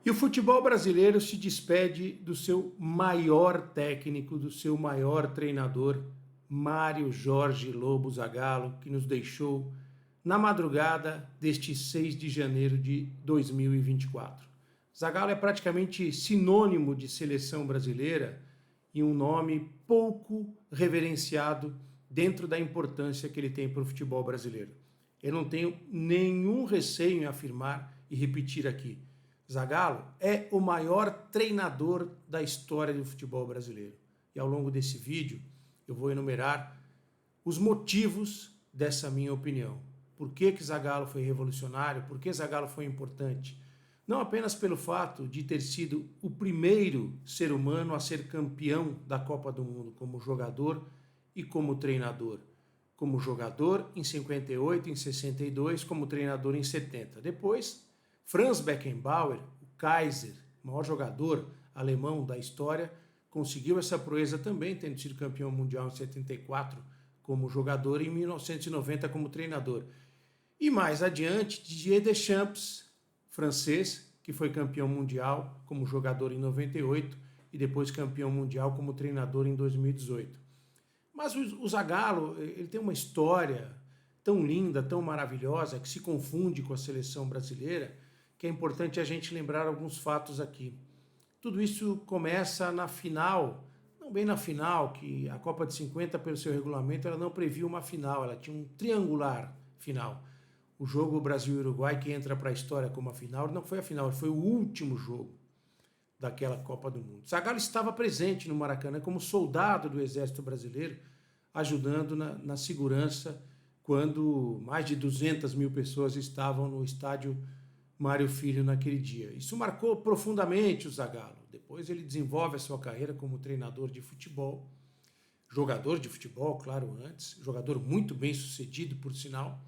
E o futebol brasileiro se despede do seu maior técnico, do seu maior treinador, Mário Jorge Lobo Zagallo, que nos deixou na madrugada deste 6 de janeiro de 2024. Zagallo é praticamente sinônimo de seleção brasileira e um nome pouco reverenciado dentro da importância que ele tem para o futebol brasileiro. Eu não tenho nenhum receio em afirmar e repetir aqui. Zagallo é o maior treinador da história do futebol brasileiro. E ao longo desse vídeo eu vou enumerar os motivos dessa minha opinião. Por que Zagallo foi revolucionário? Por que Zagallo foi importante? Não apenas pelo fato de ter sido o primeiro ser humano a ser campeão da Copa do Mundo como jogador e como treinador. Como jogador em 58, em 62, como treinador em 70. Depois, Franz Beckenbauer, o Kaiser, o maior jogador alemão da história, conseguiu essa proeza também, tendo sido campeão mundial em 74 como jogador e em 1990 como treinador. E mais adiante, Didier Deschamps, francês, que foi campeão mundial como jogador em 98 e depois campeão mundial como treinador em 2018. Mas o Zagallo, ele tem uma história tão linda, tão maravilhosa, que se confunde com a seleção brasileira, que é importante a gente lembrar alguns fatos aqui. Tudo isso começa na final, não bem na final, que a Copa de 50, pelo seu regulamento, ela não previa uma final, ela tinha um triangular final. O jogo Brasil-Uruguai, que entra para a história como a final, não foi a final, foi o último jogo daquela Copa do Mundo. Zagallo estava presente no Maracanã como soldado do Exército Brasileiro, ajudando na segurança quando mais de 200 mil pessoas estavam no estádio Mário Filho naquele dia. Isso marcou profundamente o Zagallo. Depois ele desenvolve a sua carreira como treinador de futebol, jogador de futebol, claro, antes, jogador muito bem sucedido, por sinal,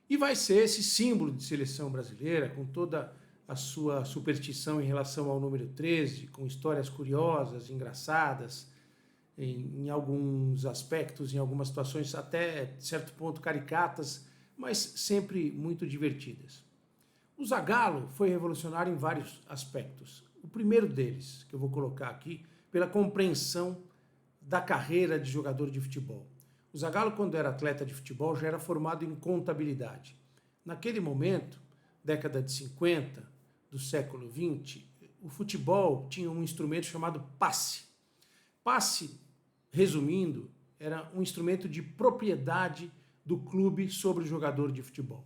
e vai ser esse símbolo de seleção brasileira, com toda a sua superstição em relação ao número 13, com histórias curiosas, engraçadas, em alguns aspectos, em algumas situações até certo ponto caricatas, mas sempre muito divertidas. O Zagallo foi revolucionário em vários aspectos. O primeiro deles, que eu vou colocar aqui, pela compreensão da carreira de jogador de futebol. O Zagallo, quando era atleta de futebol, já era formado em contabilidade. Naquele momento, década de 50, do século 20, o futebol tinha um instrumento chamado passe. Passe, resumindo, era um instrumento de propriedade do clube sobre o jogador de futebol.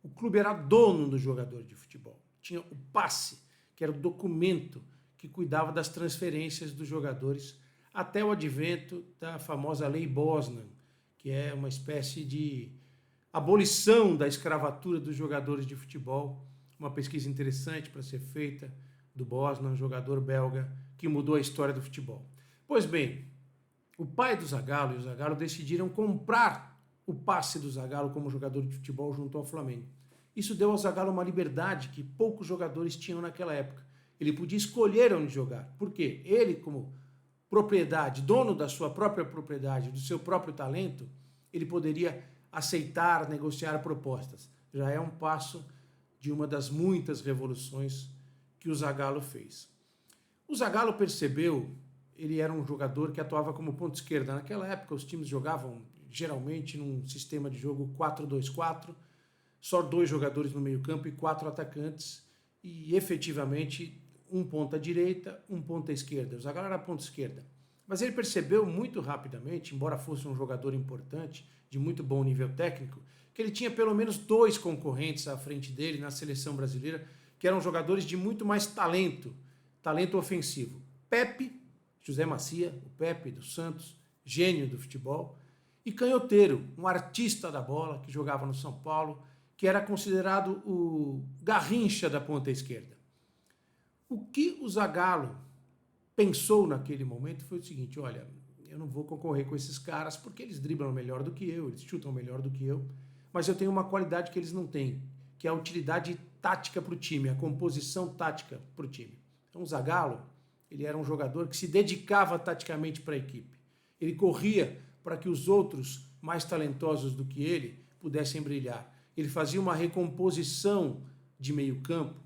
O clube era dono do jogador de futebol. Tinha o passe, que era o documento que cuidava das transferências dos jogadores, até o advento da famosa Lei Bosman, que é uma espécie de abolição da escravatura dos jogadores de futebol. Uma pesquisa interessante para ser feita do Bosman, jogador belga, que mudou a história do futebol. Pois bem, o pai do Zagallo e o Zagallo decidiram comprar o passe do Zagallo como jogador de futebol junto ao Flamengo. Isso deu ao Zagallo uma liberdade que poucos jogadores tinham naquela época. Ele podia escolher onde jogar. Por quê? Ele, como propriedade, dono da sua própria propriedade, do seu próprio talento, ele poderia aceitar, negociar propostas. Já é um passo de uma das muitas revoluções que o Zagallo fez. O Zagallo percebeu, ele era um jogador que atuava como ponta esquerda. Naquela época os times jogavam geralmente num sistema de jogo 4-2-4, só 2 jogadores no meio campo e 4 atacantes, e efetivamente um ponta direita, um ponta esquerda. O Zagallo era ponta esquerda. Mas ele percebeu muito rapidamente, embora fosse um jogador importante, de muito bom nível técnico, que ele tinha pelo menos 2 concorrentes à frente dele na seleção brasileira, que eram jogadores de muito mais talento ofensivo. Pepe, José Macia, o Pepe do Santos, gênio do futebol, e Canhoteiro, um artista da bola que jogava no São Paulo, que era considerado o Garrincha da ponta esquerda. O que o Zagallo pensou naquele momento foi o seguinte: olha, eu não vou concorrer com esses caras porque eles driblam melhor do que eu, eles chutam melhor do que eu, mas eu tenho uma qualidade que eles não têm, que é a utilidade tática para o time, a composição tática para o time. Então o Zagallo, ele era um jogador que se dedicava taticamente para a equipe. Ele corria para que os outros, mais talentosos do que ele, pudessem brilhar. Ele fazia uma recomposição de meio campo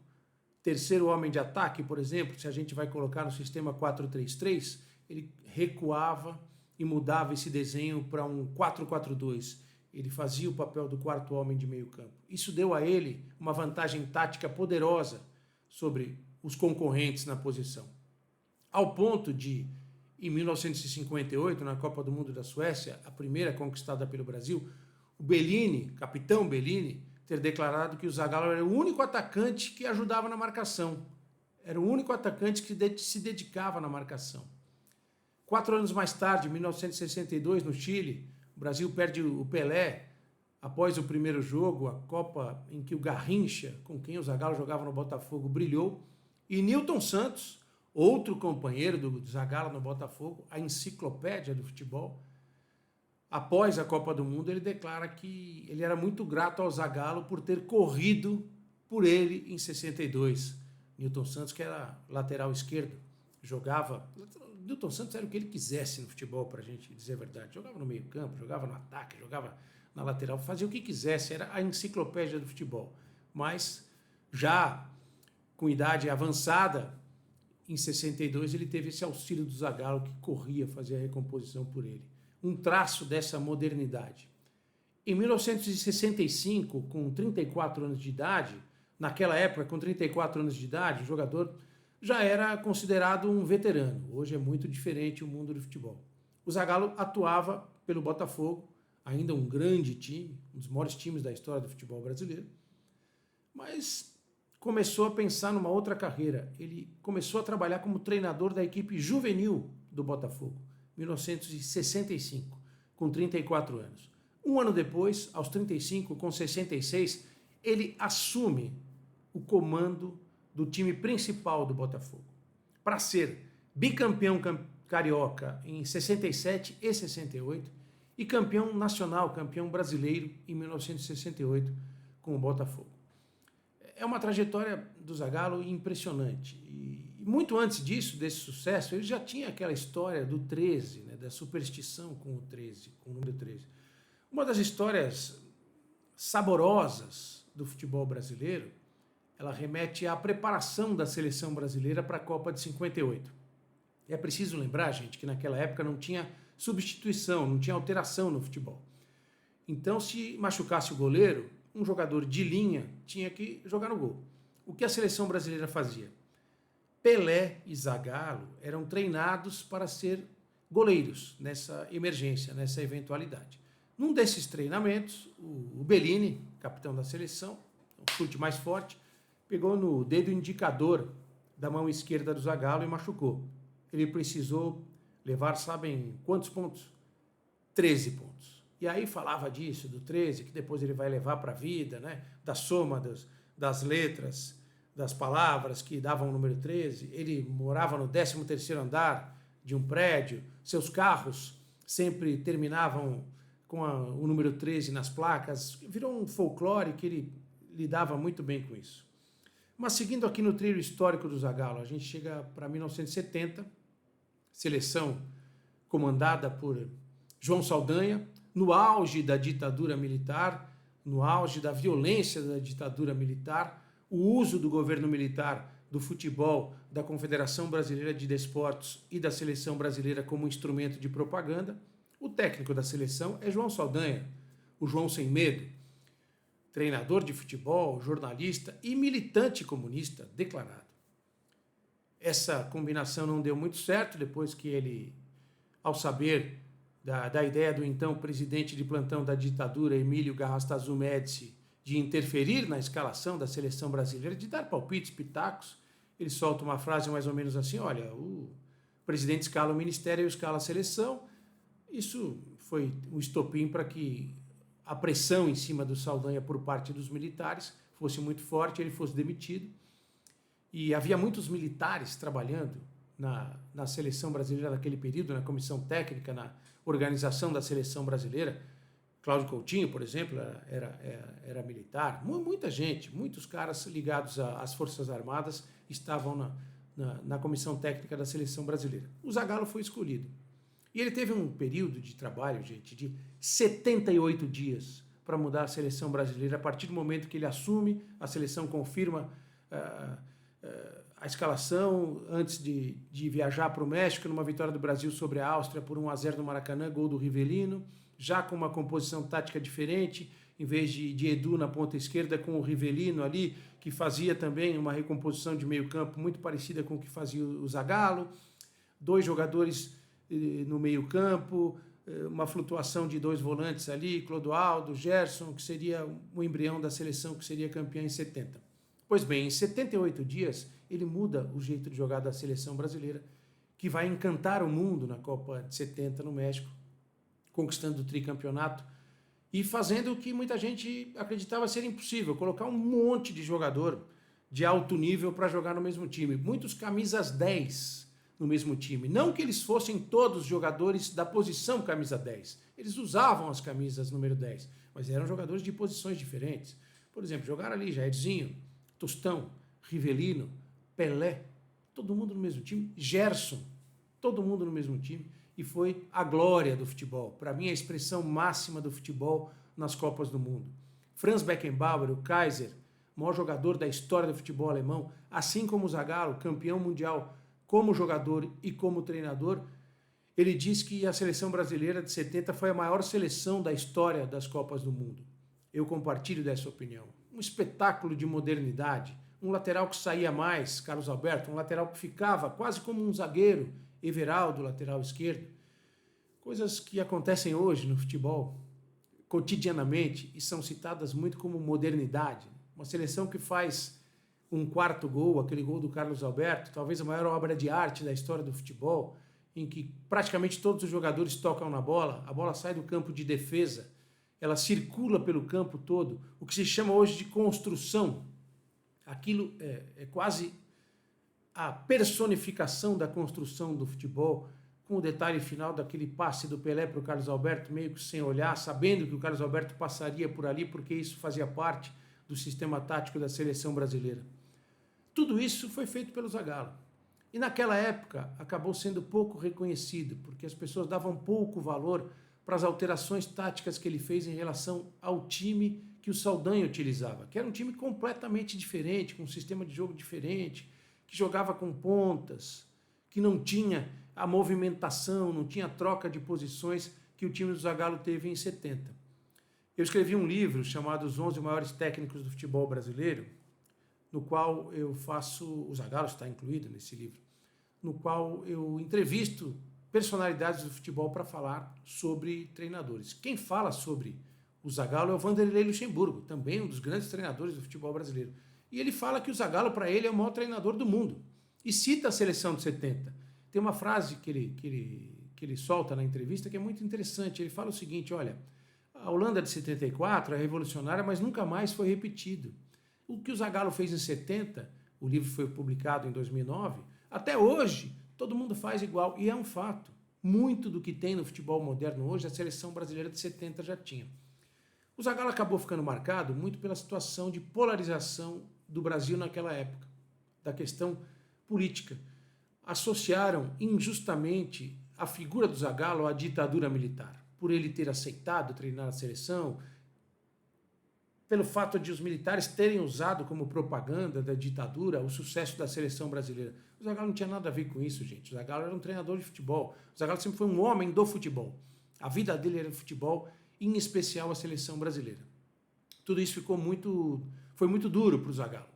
terceiro homem de ataque, por exemplo, se a gente vai colocar no sistema 4-3-3, ele recuava e mudava esse desenho para um 4-4-2. Ele fazia o papel do quarto homem de meio campo. Isso deu a ele uma vantagem tática poderosa sobre os concorrentes na posição. Ao ponto de, em 1958, na Copa do Mundo da Suécia, a primeira conquistada pelo Brasil, o Bellini, capitão Bellini, ter declarado que o Zagallo era o único atacante que ajudava na marcação. Era o único atacante que se dedicava na marcação. 4 anos mais tarde, em 1962, no Chile, o Brasil perde o Pelé após o primeiro jogo, a Copa em que o Garrincha, com quem o Zagallo jogava no Botafogo, brilhou, e Nilton Santos, outro companheiro do Zagallo no Botafogo, a enciclopédia do futebol, após a Copa do Mundo, ele declara que ele era muito grato ao Zagallo por ter corrido por ele em 62. Nilton Santos, que era lateral esquerdo, jogava... Nilton Santos era o que ele quisesse no futebol, para a gente dizer a verdade. Jogava no meio campo, jogava no ataque, jogava na lateral, fazia o que quisesse, era a enciclopédia do futebol. Mas, já com idade avançada, em 62 ele teve esse auxílio do Zagallo, que corria, fazia a recomposição por ele. Um traço dessa modernidade. Em 1965, com 34 anos de idade, naquela época, com 34 anos de idade, o jogador já era considerado um veterano. Hoje é muito diferente o mundo do futebol. O Zagallo atuava pelo Botafogo, ainda um grande time, um dos maiores times da história do futebol brasileiro, mas começou a pensar numa outra carreira. Ele começou a trabalhar como treinador da equipe juvenil do Botafogo, 1965, com 34 anos. Um ano depois, aos 35, com 66, ele assume o comando do time principal do Botafogo, para ser bicampeão carioca em 67 e 68 e campeão nacional, campeão brasileiro em 1968 com o Botafogo. É uma trajetória do Zagallo impressionante. E muito antes disso, desse sucesso, ele já tinha aquela história do 13, né, da superstição com o 13, com o número 13. Uma das histórias saborosas do futebol brasileiro, ela remete à preparação da seleção brasileira para a Copa de 58. E é preciso lembrar, gente, que naquela época não tinha substituição, não tinha alteração no futebol. Então, se machucasse o goleiro, um jogador de linha tinha que jogar no gol. O que a seleção brasileira fazia? Pelé e Zagallo eram treinados para ser goleiros nessa emergência, nessa eventualidade. Num desses treinamentos, o Bellini, capitão da seleção, o chute mais forte, pegou no dedo indicador da mão esquerda do Zagallo e machucou. Ele precisou levar, sabem quantos pontos? 13 pontos. E aí falava disso, do 13, que depois ele vai levar para a vida, né? Da soma das letras, das palavras que davam o número 13. Ele morava no 13º andar de um prédio, seus carros sempre terminavam com o número 13 nas placas. Virou um folclore que ele lidava muito bem com isso. Mas seguindo aqui no trilho histórico do Zagallo, a gente chega para 1970, seleção comandada por João Saldanha, no auge da ditadura militar, no auge da violência da ditadura militar, o uso do governo militar, do futebol, da Confederação Brasileira de Desportos e da seleção brasileira como instrumento de propaganda. O técnico da seleção é João Saldanha, o João Sem Medo, treinador de futebol, jornalista e militante comunista declarado. Essa combinação não deu muito certo depois que ele, ao saber da ideia do então presidente de plantão da ditadura, Emílio Garrastazu Médici, de interferir na escalação da seleção brasileira, de dar palpites, pitacos, ele solta uma frase mais ou menos assim: olha, o presidente escala o ministério e escala a seleção. Isso foi um estopim para que a pressão em cima do Saldanha por parte dos militares fosse muito forte, ele fosse demitido. E havia muitos militares trabalhando na seleção brasileira naquele período, na comissão técnica, na organização da seleção brasileira. Cláudio Coutinho, por exemplo, era militar. Muita gente, muitos caras ligados às Forças Armadas estavam na comissão técnica da seleção brasileira. O Zagallo foi escolhido. E ele teve um período de trabalho, gente, de 78 dias para mudar a seleção brasileira. A partir do momento que ele assume, a seleção confirma a escalação antes de viajar para o México, numa vitória do Brasil sobre a Áustria por 1-0 no Maracanã, gol do Rivelino, já com uma composição tática diferente, em vez de Edu na ponta esquerda, com o Rivelino ali, que fazia também uma recomposição de meio campo muito parecida com o que fazia o Zagallo, 2 jogadores no meio campo, uma flutuação de 2 volantes ali, Clodoaldo, Gerson, que seria o embrião da seleção que seria campeã em 70. Pois bem, em 78 dias, ele muda o jeito de jogar da seleção brasileira, que vai encantar o mundo na Copa de 70 no México, conquistando o tricampeonato e fazendo o que muita gente acreditava ser impossível, colocar um monte de jogador de alto nível para jogar no mesmo time. Muitos camisas 10 no mesmo time. Não que eles fossem todos jogadores da posição camisa 10. Eles usavam as camisas número 10, mas eram jogadores de posições diferentes. Por exemplo, jogaram ali Jairzinho, Tostão, Rivelino, Pelé, todo mundo no mesmo time, Gerson, todo mundo no mesmo time, e foi a glória do futebol. Para mim, a expressão máxima do futebol nas Copas do Mundo. Franz Beckenbauer, o Kaiser, maior jogador da história do futebol alemão, assim como o Zagallo, campeão mundial como jogador e como treinador, ele diz que a seleção brasileira de 70 foi a maior seleção da história das Copas do Mundo. Eu compartilho dessa opinião. Um espetáculo de modernidade, um lateral que saía mais, Carlos Alberto, um lateral que ficava quase como um zagueiro, Everaldo, lateral esquerdo. Coisas que acontecem hoje no futebol, cotidianamente, e são citadas muito como modernidade. Uma seleção que faz um 4º gol, aquele gol do Carlos Alberto, talvez a maior obra de arte da história do futebol, em que praticamente todos os jogadores tocam na bola, a bola sai do campo de defesa, ela circula pelo campo todo, o que se chama hoje de construção. Aquilo é quase a personificação da construção do futebol, com o detalhe final daquele passe do Pelé para o Carlos Alberto, meio que sem olhar, sabendo que o Carlos Alberto passaria por ali, porque isso fazia parte do sistema tático da seleção brasileira. Tudo isso foi feito pelo Zagallo. E naquela época acabou sendo pouco reconhecido, porque as pessoas davam pouco valor para as alterações táticas que ele fez em relação ao time que o Saldanha utilizava, que era um time completamente diferente, com um sistema de jogo diferente, que jogava com pontas, que não tinha a movimentação, não tinha a troca de posições que o time do Zagallo teve em 70. Eu escrevi um livro chamado Os 11 Maiores Técnicos do Futebol Brasileiro, no qual eu faço, o Zagallo está incluído nesse livro, no qual eu entrevisto personalidades do futebol para falar sobre treinadores. Quem fala sobre o Zagallo é o Vanderlei Luxemburgo, também um dos grandes treinadores do futebol brasileiro. E ele fala que o Zagallo, para ele, é o maior treinador do mundo. E cita a seleção de 70. Tem uma frase que ele solta na entrevista que é muito interessante. Ele fala o seguinte, olha, a Holanda de 74 é revolucionária, mas nunca mais foi repetido. O que o Zagallo fez em 70, o livro foi publicado em 2009, até hoje todo mundo faz igual, e é um fato. Muito do que tem no futebol moderno hoje, a seleção brasileira de 70 já tinha. O Zagallo acabou ficando marcado muito pela situação de polarização do Brasil naquela época, da questão política. Associaram injustamente a figura do Zagallo à ditadura militar, por ele ter aceitado treinar a seleção, pelo fato de os militares terem usado como propaganda da ditadura o sucesso da seleção brasileira. O Zagallo não tinha nada a ver com isso, gente. O Zagallo era um treinador de futebol. O Zagallo sempre foi um homem do futebol. A vida dele era futebol, em especial a seleção brasileira. Tudo isso foi muito duro para o Zagallo.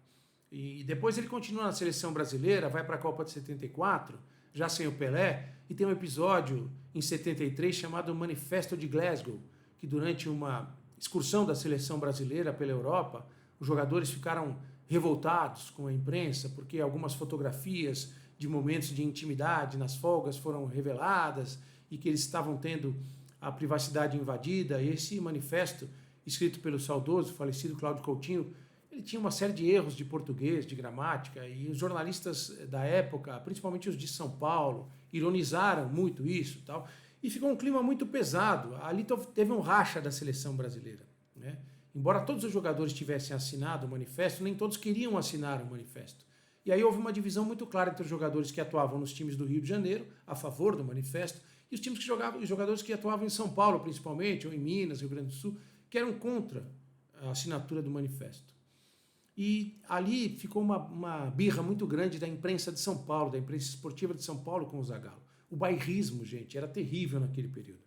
E depois ele continua na seleção brasileira, vai para a Copa de 74, já sem o Pelé, e tem um episódio em 73 chamado Manifesto de Glasgow, que durante uma excursão da seleção brasileira pela Europa, os jogadores ficaram revoltados com a imprensa, porque algumas fotografias de momentos de intimidade nas folgas foram reveladas e que eles estavam tendo a privacidade invadida. E esse manifesto, escrito pelo saudoso, falecido Cláudio Coutinho, ele tinha uma série de erros de português, de gramática, e os jornalistas da época, principalmente os de São Paulo, ironizaram muito isso, tal. E ficou um clima muito pesado. Ali teve um racha da seleção brasileira, né? Embora todos os jogadores tivessem assinado o manifesto, nem todos queriam assinar o manifesto. E aí houve uma divisão muito clara entre os jogadores que atuavam nos times do Rio de Janeiro, a favor do manifesto, e os times que jogavam, os jogadores que atuavam em São Paulo, principalmente, ou em Minas, Rio Grande do Sul, que eram contra a assinatura do manifesto. E ali ficou uma birra muito grande da imprensa de São Paulo, da imprensa esportiva de São Paulo com o Zagallo. O bairrismo, gente, era terrível naquele período.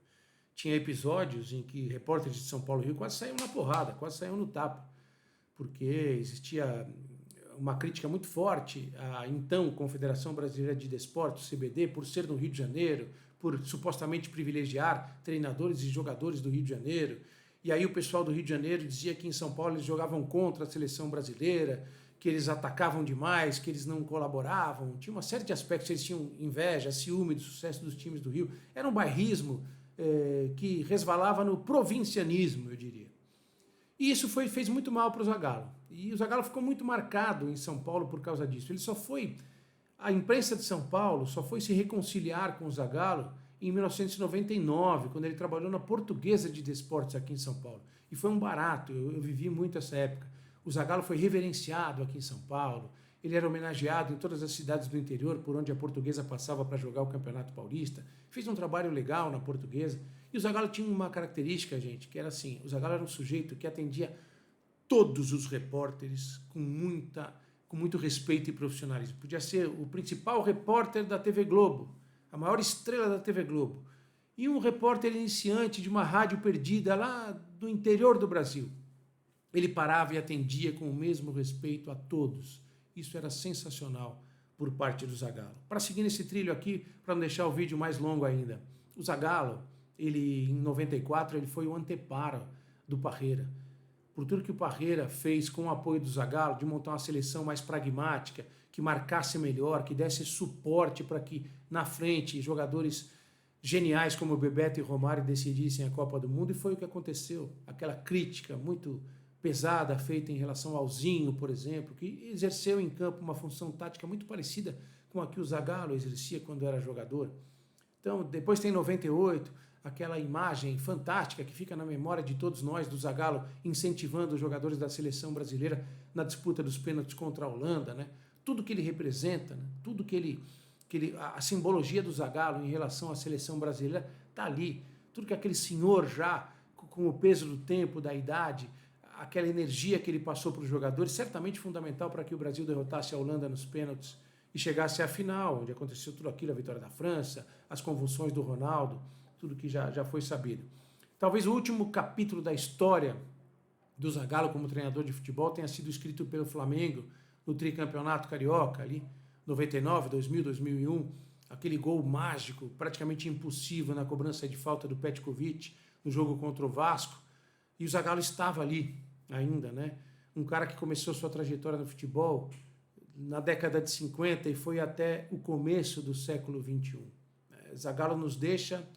Tinha episódios em que repórteres de São Paulo e Rio quase saíam na porrada, quase saíam no tapa, porque existia uma crítica muito forte à então Confederação Brasileira de Desportos, CBD, por ser no Rio de Janeiro, por supostamente privilegiar treinadores e jogadores do Rio de Janeiro. E aí o pessoal do Rio de Janeiro dizia que em São Paulo eles jogavam contra a seleção brasileira, que eles atacavam demais, que eles não colaboravam. Tinha uma série de aspectos, eles tinham inveja, ciúme do sucesso dos times do Rio. Era um bairrismo que resvalava no provincianismo, eu diria. E isso fez muito mal para o Zagallo. E o Zagallo ficou muito marcado em São Paulo por causa disso. A imprensa de São Paulo só foi se reconciliar com o Zagallo em 1999, quando ele trabalhou na Portuguesa de Desportos aqui em São Paulo. E foi um barato, eu vivi muito essa época. O Zagallo foi reverenciado aqui em São Paulo, ele era homenageado em todas as cidades do interior por onde a Portuguesa passava para jogar o Campeonato Paulista. Fez um trabalho legal na Portuguesa. E o Zagallo tinha uma característica, gente, que era assim, o Zagallo era um sujeito que atendia todos os repórteres com muito respeito e profissionalismo. Podia ser o principal repórter da TV Globo, a maior estrela da TV Globo, e um repórter iniciante de uma rádio perdida lá do interior do Brasil. Ele parava e atendia com o mesmo respeito a todos. Isso era sensacional por parte do Zagallo. Para seguir nesse trilho aqui, para não deixar o vídeo mais longo ainda, o Zagallo, em 94, ele foi o anteparo do Parreira. Por tudo que o Parreira fez com o apoio do Zagallo, de montar uma seleção mais pragmática, que marcasse melhor, que desse suporte para que, na frente, jogadores geniais como Bebeto e Romário decidissem a Copa do Mundo, e foi o que aconteceu. Aquela crítica muito pesada feita em relação ao Zinho, por exemplo, que exerceu em campo uma função tática muito parecida com a que o Zagallo exercia quando era jogador. Então, depois tem 98, aquela imagem fantástica que fica na memória de todos nós do Zagallo incentivando os jogadores da seleção brasileira na disputa dos pênaltis contra a Holanda, né? Tudo que ele representa, né? Tudo a simbologia do Zagallo em relação à seleção brasileira está ali. Tudo que aquele senhor já, com o peso do tempo, da idade, aquela energia que ele passou para os jogadores, certamente fundamental para que o Brasil derrotasse a Holanda nos pênaltis e chegasse à final, onde aconteceu tudo aquilo, a vitória da França, as convulsões do Ronaldo, tudo que já foi sabido. Talvez o último capítulo da história do Zagallo como treinador de futebol tenha sido escrito pelo Flamengo no tricampeonato carioca, ali, 99, 2000, 2001, aquele gol mágico, praticamente impossível na cobrança de falta do Petkovic no jogo contra o Vasco, e o Zagallo estava ali ainda, né? Um cara que começou sua trajetória no futebol na década de 50 e foi até o começo do século 21. Zagallo nos deixa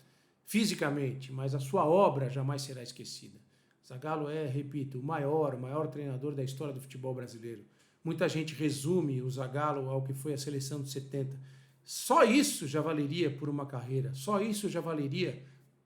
fisicamente, mas a sua obra jamais será esquecida. Zagallo é, repito, o maior treinador da história do futebol brasileiro. Muita gente resume o Zagallo ao que foi a seleção de 70. Só isso já valeria por uma carreira, só isso já valeria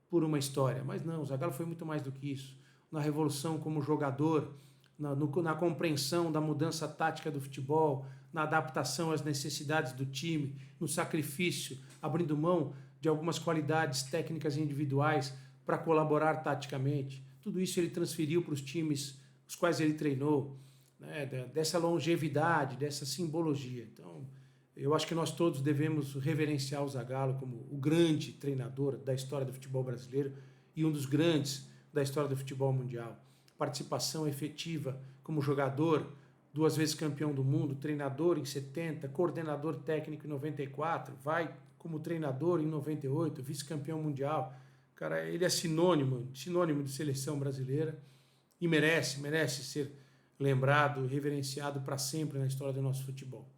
por uma história. Mas não, o Zagallo foi muito mais do que isso. Na revolução como jogador, na compreensão da mudança tática do futebol, na adaptação às necessidades do time, no sacrifício, abrindo mão de algumas qualidades técnicas individuais para colaborar taticamente. Tudo isso ele transferiu para os times os quais ele treinou, né, dessa longevidade, dessa simbologia. Então, eu acho que nós todos devemos reverenciar o Zagallo como o grande treinador da história do futebol brasileiro e um dos grandes da história do futebol mundial. Participação efetiva como jogador, 2 vezes campeão do mundo, treinador em 70, coordenador técnico em 94, vai como treinador em 98, vice-campeão mundial. Cara, ele é sinônimo de seleção brasileira e merece ser lembrado, reverenciado para sempre na história do nosso futebol.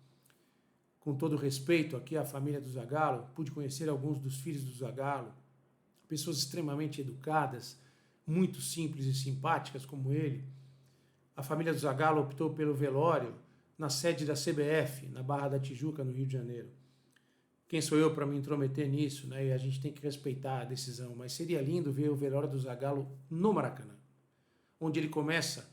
Com todo respeito aqui à família do Zagallo, pude conhecer alguns dos filhos do Zagallo, pessoas extremamente educadas, muito simples e simpáticas como ele. A família do Zagallo optou pelo velório na sede da CBF, na Barra da Tijuca, no Rio de Janeiro. Quem sou eu para me intrometer nisso, né? E a gente tem que respeitar a decisão, mas seria lindo ver o velório do Zagallo no Maracanã, onde ele começa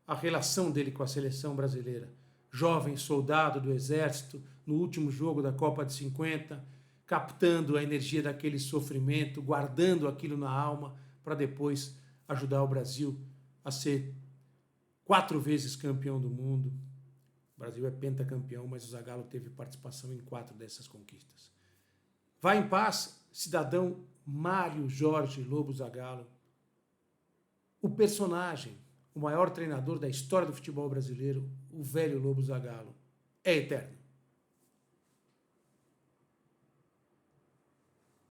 a relação dele com a seleção brasileira. Jovem soldado do Exército, no último jogo da Copa de 50, captando a energia daquele sofrimento, guardando aquilo na alma, para depois ajudar o Brasil a ser 4 vezes campeão do mundo, O Brasil é pentacampeão, mas o Zagallo teve participação em 4 dessas conquistas. Vá em paz, cidadão Mário Jorge Lobo Zagallo. O personagem, o maior treinador da história do futebol brasileiro, o velho Lobo Zagallo, é eterno.